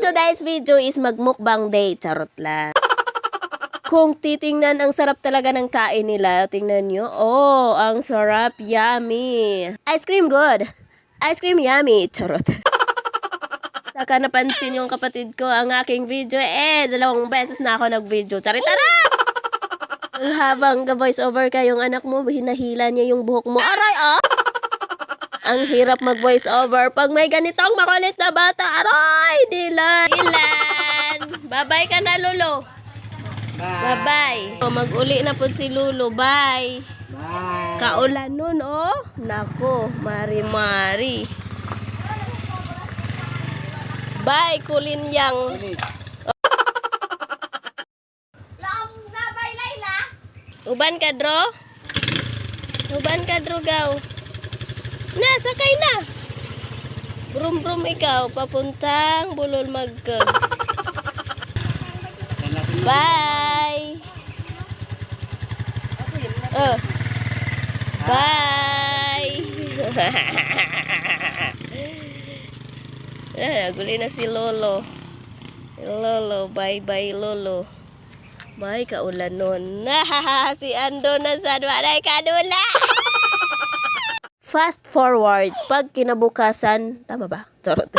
today's video is magmukbang day. Charot lang. Kung titingnan, ang sarap talaga ng kain nila. Tingnan nyo. Oh, ang sarap. Yummy. Ice cream good. Ice cream yummy. Charot. Saka napansin yung kapatid ko ang aking video. 2 beses na ako nag-video. Charitara! Habang ka-voice over ka yung anak mo, hinahila niya yung buhok mo. Aray, ah! Ang hirap mag-voice over pag may ganitong makulit na bata. Aray! Dilan! Bye-bye ka na, Lolo. Bye-bye. Mag-uli na po si Lolo. Bye. Bye. Kaulan nun, oh. Nako, mari-mari. Bye, Kulinyang. Uban ka, Dro? Uban ka, Dro, gaw. Na, sakay na. Brum-brum ikaw, papuntang Bulol Magkag. Bye. Bye. Naguli na si Lolo. Lolo, bye-bye, Lolo. Bye, kaulan nun. Si Ando na sa duwaray kadula. Fast forward, pag kinabukasan, tama ba? Charot.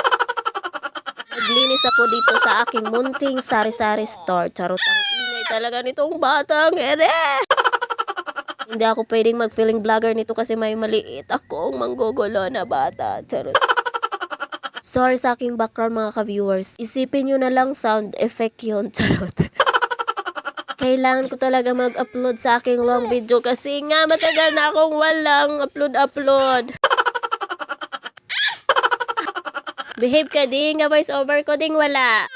Naglinis ako dito sa aking munting sari-sari store. Charot, ang ingay talaga nitong batang ere. Hindi ako pwedeng mag-feeling vlogger nito kasi may maliit akong manggugulo na bata. Charot. Sorry sa aking background mga ka-viewers. Isipin nyo na lang sound effect yun. Charot. Kailangan ko talaga mag-upload sa aking long video kasi nga matagal na akong walang upload. Behave ka ding, voice over ko ding wala.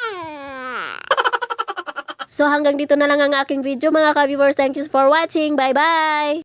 So hanggang dito na lang ang aking video mga ka-viewers. Thank you for watching. Bye-bye!